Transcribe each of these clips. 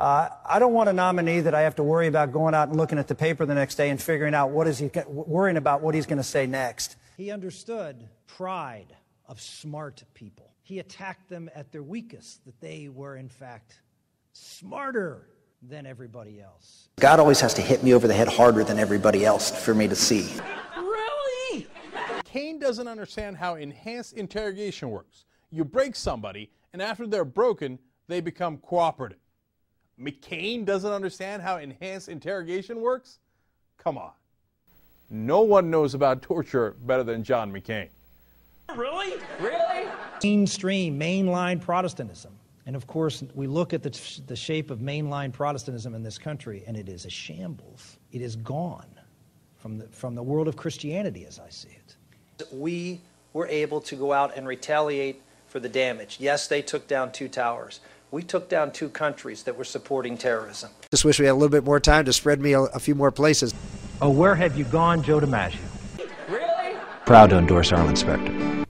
I don't want a nominee that I have to worry about going out and looking at the paper the next day and figuring out worrying about what he's going to say next. He understood pride of smart people. He attacked them at their weakest, that they were, in fact, smarter than everybody else. God always has to hit me over the head harder than everybody else for me to see. Really? McCain doesn't understand how enhanced interrogation works. You break somebody, and after they're broken, they become cooperative. McCain doesn't understand how enhanced interrogation works? Come on. No one knows about torture better than John McCain. Really? Really? Mainstream, mainline Protestantism. And of course, we look at the shape of mainline Protestantism in this country, and it is a shambles. It is gone from the world of Christianity as I see it. We were able to go out and retaliate for the damage. Yes, they took down 2 towers. We took down 2 countries that were supporting terrorism. Just wish we had a little bit more time to spread me a few more places. Oh, where have you gone, Joe DiMaggio? Really? Proud to endorse Arlen Specter.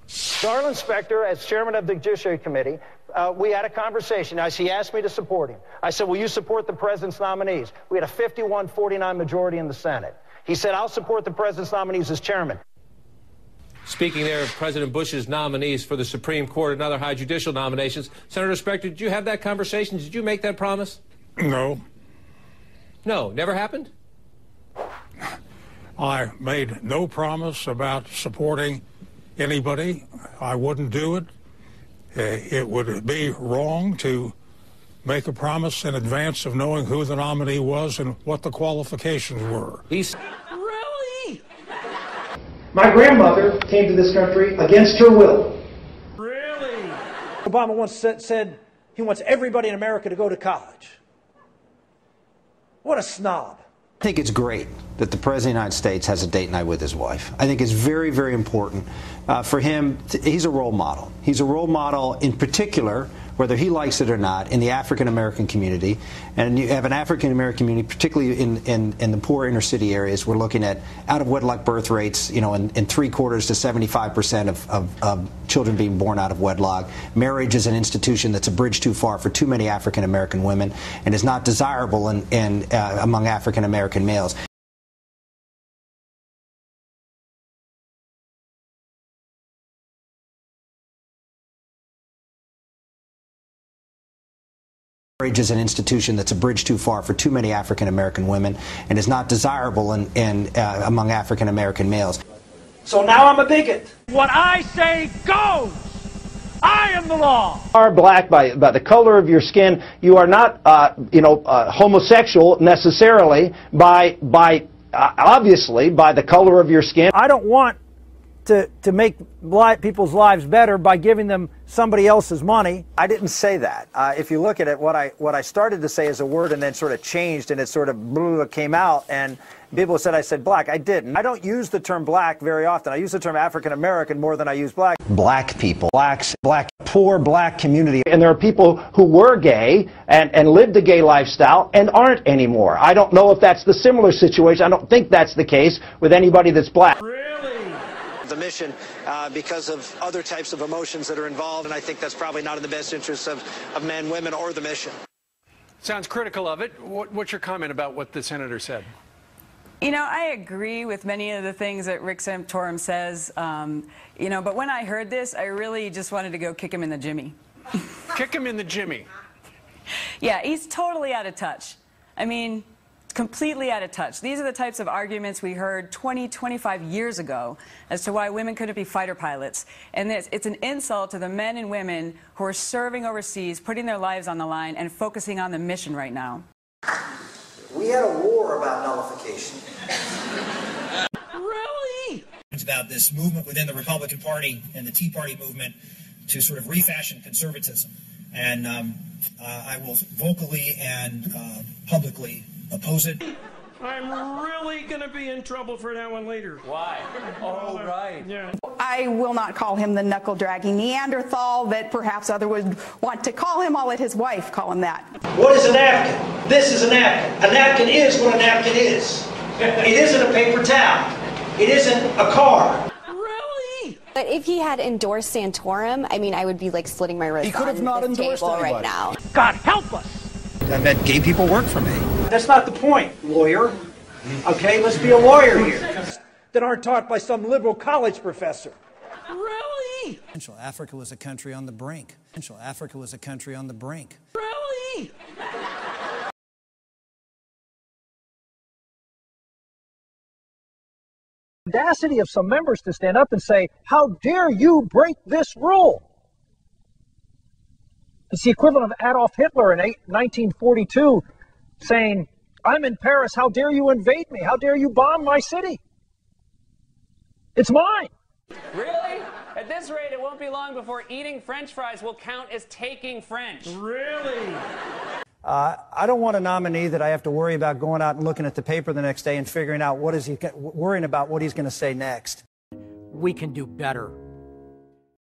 Arlen Specter, as chairman of the Judiciary Committee, we had a conversation. He asked me to support him. I said, will you support the president's nominees? We had a 51-49 majority in the Senate. He said, I'll support the president's nominees as chairman. Speaking there of President Bush's nominees for the Supreme Court and other high judicial nominations, Senator Specter, did you have that conversation? Did you make that promise? No. No, never happened? I made no promise about supporting anybody. I wouldn't do it. It would be wrong to make a promise in advance of knowing who the nominee was and what the qualifications were. Really? My grandmother came to this country against her will. Really? Obama once said he wants everybody in America to go to college. What a snob. I think it's great that the President of the United States has a date night with his wife. I think it's very, very important for him. He's a role model. He's a role model in particular, whether he likes it or not, in the African-American community. And you have an African-American community, particularly in the poor inner city areas. We're looking at out-of-wedlock birth rates, in 3/4 to 75% of children being born out of wedlock. Marriage is an institution that's a bridge too far for too many African-American women and is not desirable among African-American males. Marriage is an institution that's a bridge too far for too many African-American women and is not desirable among African-American males. So now I'm a bigot. What I say goes. I am the law. You are black by the color of your skin. You are not, homosexual necessarily obviously by the color of your skin. I don't want to make people's lives better by giving them somebody else's money. I didn't say that. If you look at it, what I started to say as a word and then sort of changed and it sort of came out and people said I said black. I didn't. I don't use the term black very often. I use the term African American more than I use black. Black people, poor black community. And there are people who were gay and lived a gay lifestyle and aren't anymore. I don't know if that's the similar situation. I don't think that's the case with anybody that's black. The mission because of other types of emotions that are involved, and I think that's probably not in the best interests of men, women, or the mission. Sounds critical of it. What's your comment about what the senator said? I agree with many of the things that Rick Santorum says, but when I heard this, I really just wanted to go kick him in the jimmy. Kick him in the jimmy? Yeah, he's totally out of touch. I mean, completely out of touch. These are the types of arguments we heard 20, 25 years ago as to why women couldn't be fighter pilots. And it's an insult to the men and women who are serving overseas, putting their lives on the line, and focusing on the mission right now. We had a war about nullification. Really? It's about this movement within the Republican Party and the Tea Party movement to sort of refashion conservatism. And I will vocally and publicly oppose it. I'm really going to be in trouble for that one later. Why? Oh, right. Yeah. I will not call him the knuckle-dragging Neanderthal that perhaps others would want to call him. I'll let his wife call him that. What is a napkin? This is a napkin. A napkin is what a napkin is. It isn't a paper towel. It isn't a car. Really? But if he had endorsed Santorum, I mean, I would be like slitting my wrist. He could have not endorsed anybody right now. God help us! I've had gay people work for me. That's not the point, lawyer. Okay, let's be a lawyer here. That aren't taught by some liberal college professor. Really? Africa was a country on the brink. Africa was a country on the brink. Really? Audacity of some members to stand up and say, how dare you break this rule? It's the equivalent of Adolf Hitler in 1942 saying, I'm in Paris, how dare you invade me? How dare you bomb my city? It's mine. Really? At this rate, it won't be long before eating French fries will count as taking French. Really? I don't want a nominee that I have to worry about going out and looking at the paper the next day and figuring out worrying about what he's going to say next. We can do better.